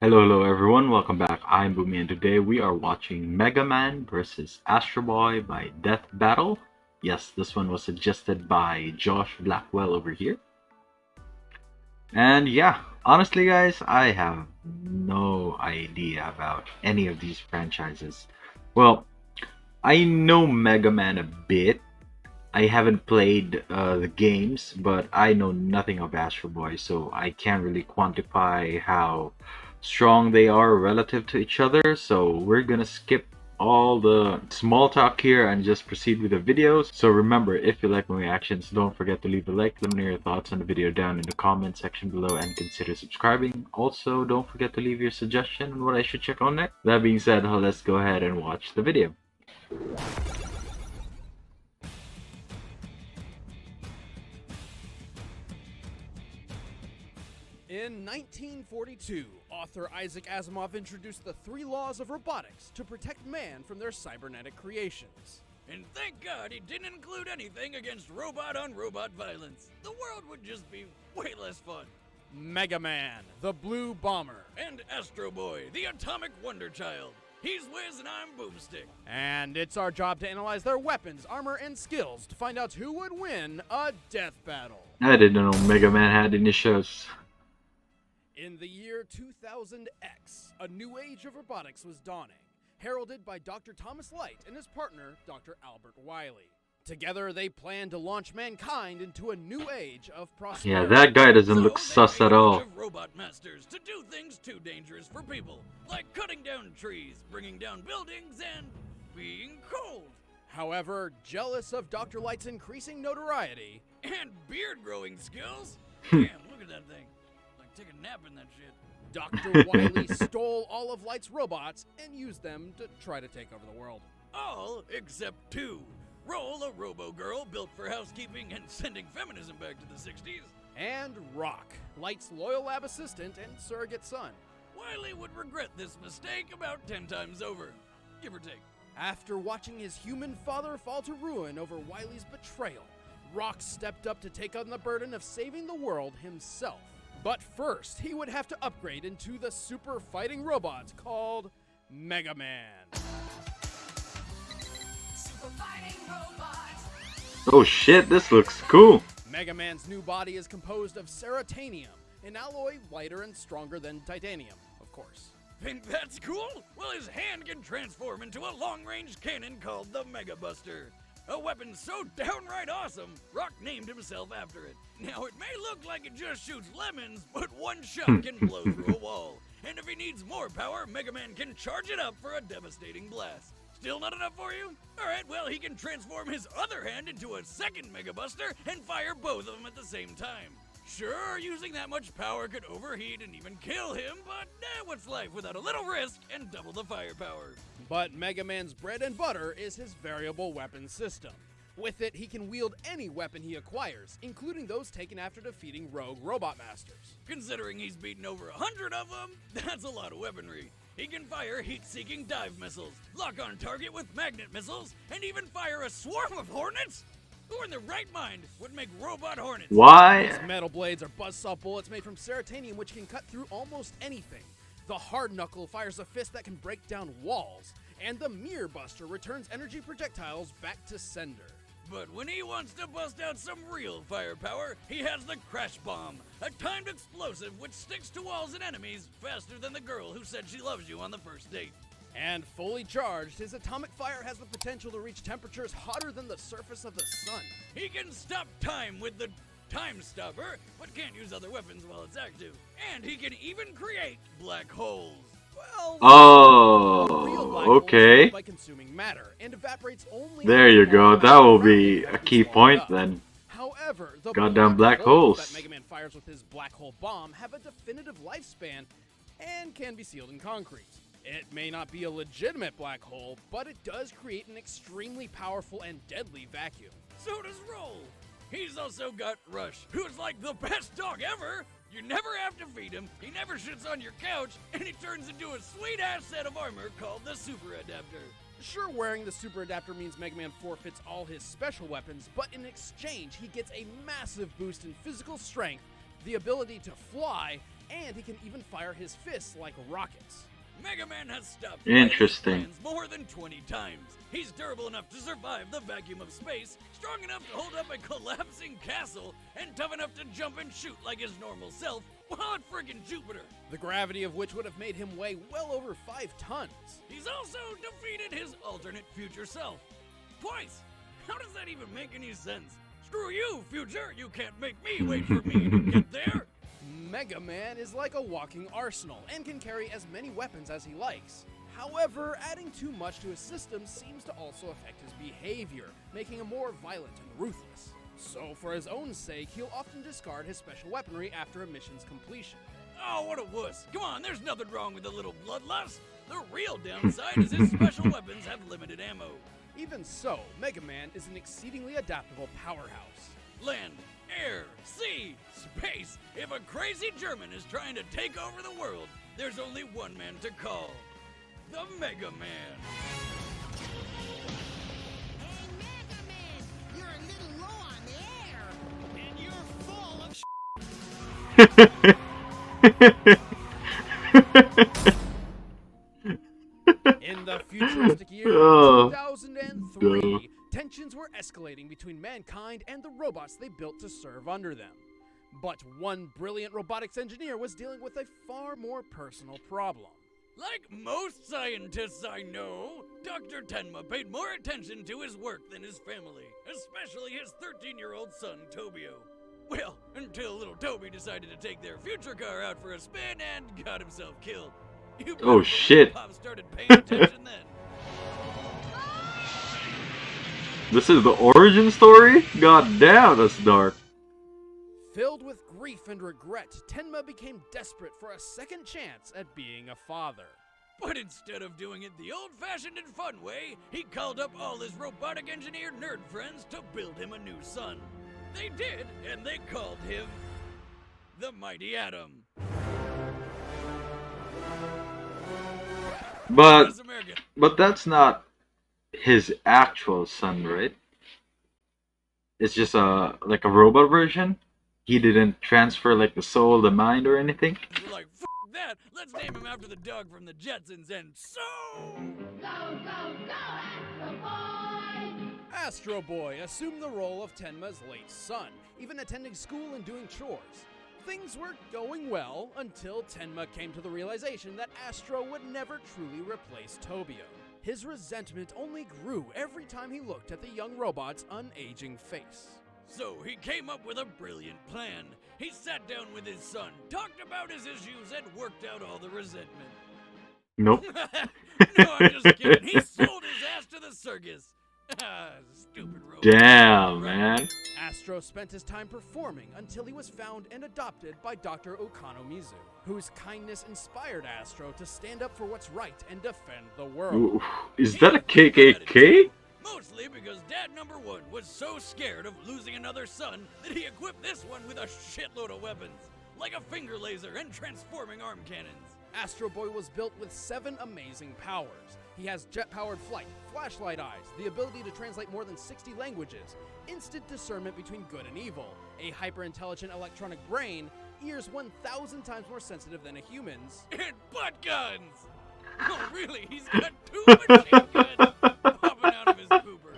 Hello everyone, welcome back. I'm Bumi and today we are watching Mega Man vs. Astro Boy by Death Battle. Yes, this one was suggested by Josh Blackwell over here. And yeah, honestly guys, I have no idea about any of these franchises. Well, I know Mega Man a bit. I haven't played the games, but I know nothing of Astro Boy, so I can't really quantify how strong they are relative to each other. So we're gonna skip all the small talk here and just proceed with the videos. So remember, if you like my reactions, don't forget to leave a like, let me know your thoughts on the video down in the comment section below, and consider subscribing. Also, don't forget to leave your suggestion on what I should check on next. That being said, let's go ahead and watch the video. In 1942, author Isaac Asimov introduced the 3 laws of robotics to protect man from their cybernetic creations. And thank God he didn't include anything against robot-on-robot violence. The world would just be way less fun. Mega Man, the Blue Bomber. And Astro Boy, the Atomic Wonder Child. He's Wiz and I'm Boomstick. And it's our job to analyze their weapons, armor, and skills to find out who would win a death battle. I didn't know Mega Man had any shows. In the year 2000X, a new age of robotics was dawning, heralded by Dr. Thomas Light and his partner, Dr. Albert Wiley. Together, they planned to launch mankind into a new age of prosperity. Yeah, that guy doesn't look sus at all. Robot masters to do things too dangerous for people, like cutting down trees, bringing down buildings, and being cold. However, jealous of Dr. Light's increasing notoriety and beard growing skills, damn, look at that thing. Take a nap in that shit. Dr. Wiley stole all of Light's robots and used them to try to take over the world. All except 2. Roll, a robo-girl built for housekeeping and sending feminism back to the 60s. And Rock, Light's loyal lab assistant and surrogate son. Wiley would regret this mistake about 10 times over, give or take. After watching his human father fall to ruin over Wiley's betrayal, Rock stepped up to take on the burden of saving the world himself. But first, he would have to upgrade into the super fighting robot called Mega Man. Super fighting robot. Oh shit, this looks cool. Mega Man's new body is composed of ceratanium, an alloy lighter and stronger than titanium, of course. Think that's cool? Well, his hand can transform into a long-range cannon called the Mega Buster. A weapon so downright awesome, Rock named himself after it. Now, it may look like it just shoots lemons, but one shot can blow through a wall. And if he needs more power, Mega Man can charge it up for a devastating blast. Still not enough for you? Alright, well, he can transform his other hand into a second Mega Buster and fire both of them at the same time. Sure, using that much power could overheat and even kill him, but what's life without a little risk and double the firepower? But Mega Man's bread and butter is his variable weapon system. With it, he can wield any weapon he acquires, including those taken after defeating rogue robot masters. Considering he's beaten over 100 of them, that's a lot of weaponry. He can fire heat-seeking dive missiles, lock on target with magnet missiles, and even fire a swarm of hornets? Who in their right mind would make robot hornets? Why? His metal blades are buzzsaw bullets made from ceratanium, which can cut through almost anything. The Hard Knuckle fires a fist that can break down walls, and the Mirror Buster returns energy projectiles back to sender. But when he wants to bust out some real firepower, he has the Crash Bomb, a timed explosive which sticks to walls and enemies faster than the girl who said she loves you on the first date. And fully charged, his atomic fire has the potential to reach temperatures hotter than the surface of the sun. He can stop time with the Time Stopper, but can't use other weapons while it's active. And he can even create black holes. Well, Oh, real black hole is okay. made by consuming matter and evaporates only. There you go. That will be a key point then. However, the Goddamn black holes that Mega Man fires with his black hole bomb have a definitive lifespan and can be sealed in concrete. It may not be a legitimate black hole, but it does create an extremely powerful and deadly vacuum. So does Roll. He's also got Rush, who's like the best dog ever. You never have to feed him, he never shits on your couch, and he turns into a sweet-ass set of armor called the Super Adapter. Sure, wearing the Super Adapter means Mega Man forfeits all his special weapons, but in exchange, he gets a massive boost in physical strength, the ability to fly, and he can even fire his fists like rockets. Mega Man has stopped Interesting. plans more than 20 times. He's durable enough to survive the vacuum of space, strong enough to hold up a collapsing castle, and tough enough to jump and shoot like his normal self while on friggin' Jupiter. The gravity of which would have made him weigh well over 5 tons. He's also defeated his alternate future self. Twice! How does that even make any sense? Screw you, future! You can't make me wait for me to get there! Mega Man is like a walking arsenal and can carry as many weapons as he likes. However, adding too much to his system seems to also affect his behavior, making him more violent and ruthless. So for his own sake, he'll often discard his special weaponry after a mission's completion. Oh, what a wuss. Come on, there's nothing wrong with a little bloodlust. The real downside is his special weapons have limited ammo. Even so, Mega Man is an exceedingly adaptable powerhouse. Land, air, sea, space. If a crazy German is trying to take over the world, there's only one man to call. The Mega Man. Hey, Mega Man, you're a little low on the air, and you're full of In the futuristic year Oh, of 2003, duh. tensions were escalating between mankind and the robots they built to serve under them. But one brilliant robotics engineer was dealing with a far more personal problem. Like most scientists I know, Dr. Tenma paid more attention to his work than his family, especially his 13-year-old son, Tobio. Well, until little Toby decided to take their future car out for a spin and got himself killed. You better Oh, believe shit. Pop started paying attention then. This is the origin story? God damn, that's dark. Filled with grief and regret, Tenma became desperate for a second chance at being a father. But instead of doing it the old-fashioned and fun way, he called up all his robotic engineer nerd friends to build him a new son. They did, and they called him the Mighty Atom. But Yes, American. but that's not his actual son, right? It's just like a robot version. He didn't transfer like the soul, the mind, or anything. We're like, F that, let's name him after the dog from the Jetsons, and so... Astro Boy assumed the role of Tenma's late son, even attending school and doing chores. Things were going well until Tenma came to the realization that Astro would never truly replace Tobio. His resentment only grew every time he looked at the young robot's unaging face. So he came up with a brilliant plan. He sat down with his son, talked about his issues, and worked out all the resentment. Nope. No, I'm just kidding. He sold his ass to the circus. Stupid robot. Damn, man. Astro spent his time performing until he was found and adopted by Dr. Okanomizu, whose kindness inspired Astro to stand up for what's right and defend the world. Ooh, is that a KKK? Mostly because dad number one was so scared of losing another son that he equipped this one with a shitload of weapons, like a finger laser and transforming arm cannons. Astro Boy was built with 7 amazing powers. He has jet-powered flight, flashlight eyes, the ability to translate more than 60 languages, instant discernment between good and evil, a hyper-intelligent electronic brain, ears 1,000 times more sensitive than a human's, And butt guns! Oh really, he's got 2 machine guns popping out of his pooper.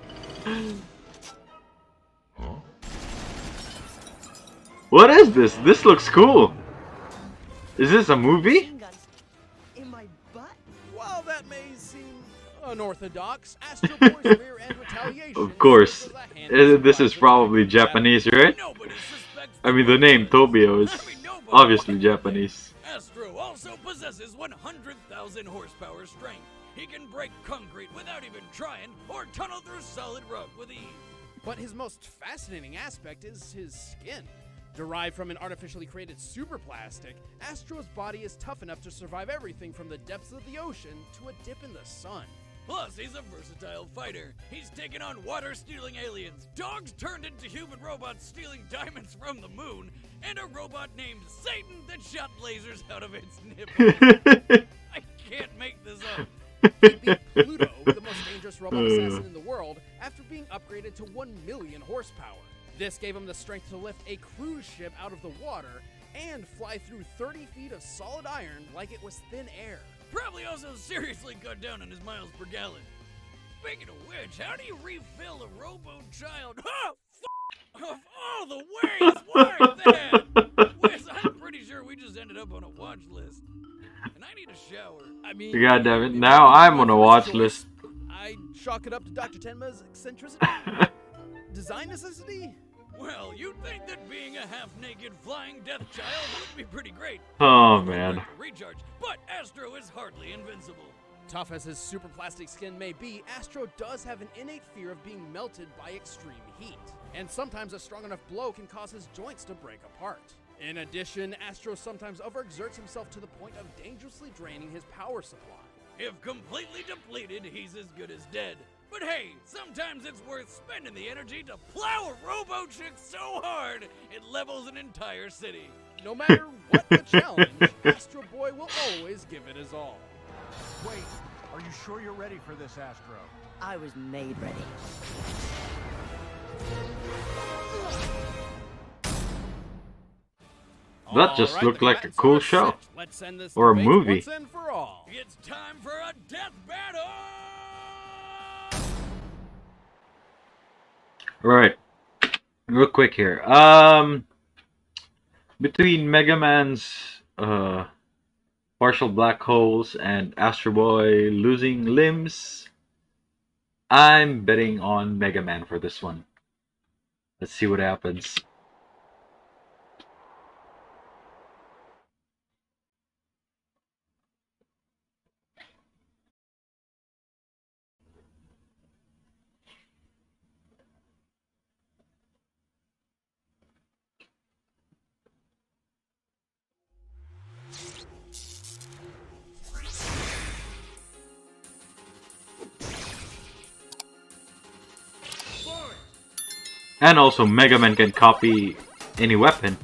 What is this? This looks cool. Is this a movie? machine guns in my butt. While that may seem unorthodox, Astro Boy's rear end retaliation Of course. serves as a hand This is to probably Japanese, right? Nobody suspects I mean, the name Tobio is nobody. obviously Japanese. Astro also possesses 100,000 horsepower strength. He can break concrete without even trying, or tunnel through solid rock with ease. But his most fascinating aspect is his skin. Derived from an artificially created superplastic, Astro's body is tough enough to survive everything from the depths of the ocean to a dip in the sun. Plus, he's a versatile fighter. He's taken on water-stealing aliens, dogs turned into human robots stealing diamonds from the moon, and a robot named Satan that shot lasers out of its nipples. I can't make this up. He beat Pluto, the most dangerous robot assassin in the world, after being upgraded upgraded to 1 million horsepower. This gave him the strength to lift a cruise ship out of the water and fly through 30 feet of solid iron like it was thin air. Probably also seriously cut down on his miles per gallon. Speaking of which, how do you refill a robo-child? Oh, of all the ways, why that? Wiz, I'm pretty sure we just ended up on a watch list. And I need a shower. I mean, God damn it! Now I'm on a watch list. I'd chalk it up to Dr. Tenma's eccentricity, design necessity. Well, you'd think that being a half-naked flying death child would be pretty great. Oh man. Recharge, but Astro is hardly invincible. Tough as his super plastic skin may be, Astro does have an innate fear of being melted by extreme heat. And sometimes a strong enough blow can cause his joints to break apart. In addition, Astro sometimes overexerts himself to the point of dangerously draining his power supply. If completely depleted, he's as good as dead. But hey, sometimes it's worth spending the energy to plow a robo-chick so hard it levels an entire city. No matter what the challenge, Astro Boy will always give it his all. Wait, are you sure you're ready for this, Astro? I was made ready. That just Alright, looked the like a combatants cool are show. set. Let's end this Or a debate movie. once and for all. It's time for a death battle! Right. Real quick here. Between Mega Man's partial black holes and Astro Boy losing limbs, I'm betting on Mega Man for this one. Let's see what happens. And also, Mega Man can copy any weapon.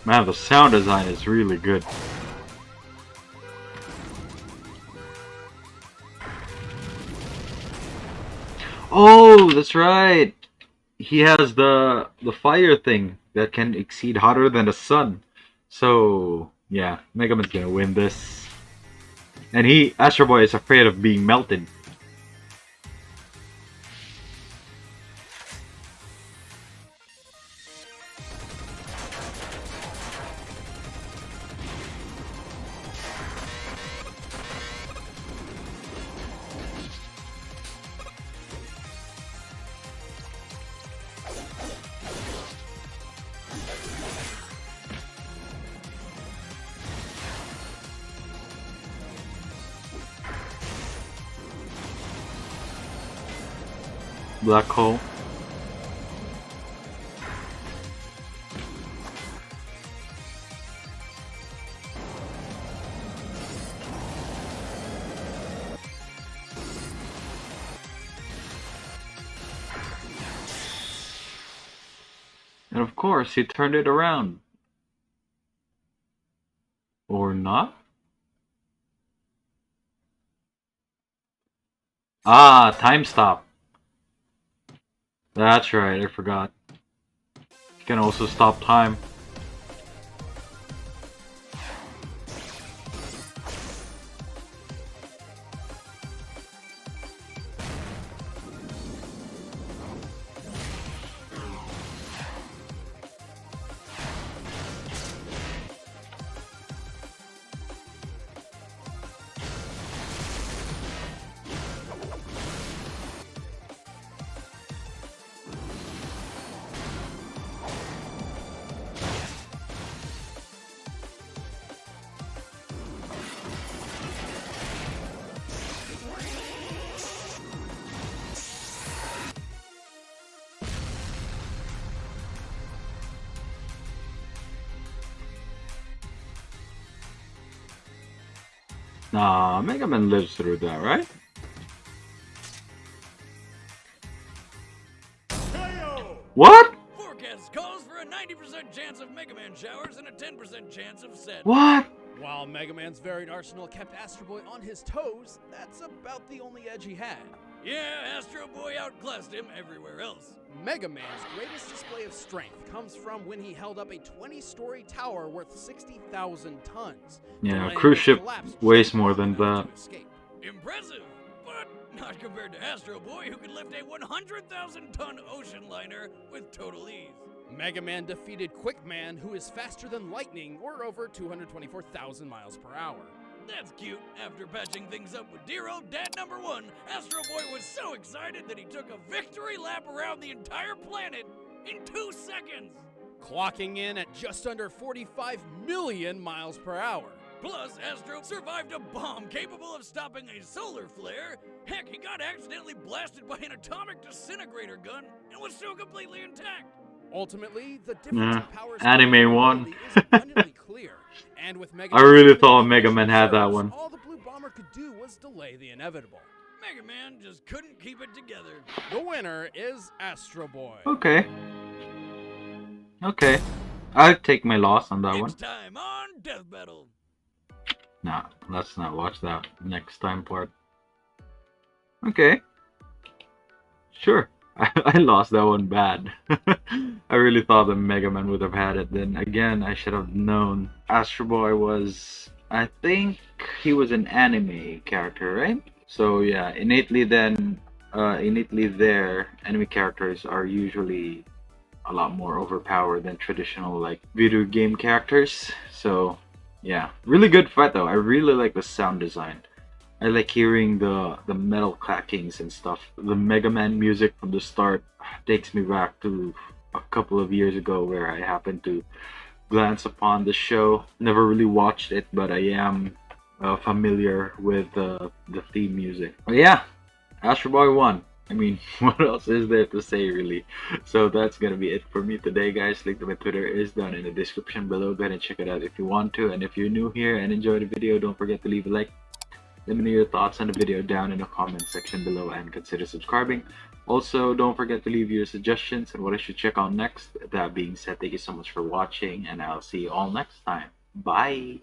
Man, the sound design is really good. Oh, that's right. He has the fire thing that can exceed hotter than the sun. So yeah, Mega Man's gonna win this. And Astro Boy is afraid of being melted. Black hole. And of course, he turned it around. Or not? Ah, time stop. That's right, I forgot. You can also stop time. Nah, Mega Man lives through that, right? What? Forecast calls for a 90% chance of Mega Man showers and a 10% chance of set. What? While Mega Man's varied arsenal kept Astro Boy on his toes, that's about the only edge he had. Yeah, Astro Boy outclassed him everywhere else. Mega Man's greatest display of strength comes from when he held up a 20-story tower worth 60,000 tons. Yeah, a delaying cruise its ship collapse weighs just more long than enough that. to escape. Impressive, but not compared to Astro Boy, who could lift a 100,000-ton ocean liner with total ease. Mega Man defeated Quick Man, who is faster than lightning, or over 224,000 miles per hour. That's cute. After patching things up with dear old Dad number 1, Astro Boy was so excited that he took a victory lap around the entire planet in 2 seconds. Clocking in at just under 45 million miles per hour. Plus, Astro survived a bomb capable of stopping a solar flare. Heck, he got accidentally blasted by an atomic disintegrator gun and was still completely intact. Ultimately, the difference in powers Anime one. is abundantly clear. And with Mega I Man's really limited thought Mega ignition Man had that reserves, one. All the Blue Bomber could do was delay the inevitable. Mega Man just couldn't keep it together. The winner is Astro Boy. Okay. Okay. I'll take my loss on that one. Next time on Death Battle. Nah, let's not watch that next time part. Okay. Sure. I lost that one bad. I really thought that Mega Man would have had it. Then again, I should have known. Astro Boy was... I think he was an anime character, right? So yeah, innately there, anime characters are usually a lot more overpowered than traditional like video game characters. So yeah, really good fight though. I really like the sound design. I like hearing the metal clackings and stuff. The Mega Man music from the start takes me back to a couple of years ago where I happened to glance upon the show. Never really watched it, but I am familiar with the theme music. But yeah, Astro Boy won. I mean, what else is there to say really? So that's gonna be it for me today, guys. Link to my Twitter is down in the description below. Go ahead and check it out if you want to. And if you're new here and enjoyed the video, don't forget to leave a like. Let me know your thoughts on the video down in the comment section below and consider subscribing. Also, don't forget to leave your suggestions and what I should check out next. That being said, thank you so much for watching and I'll see you all next time. Bye!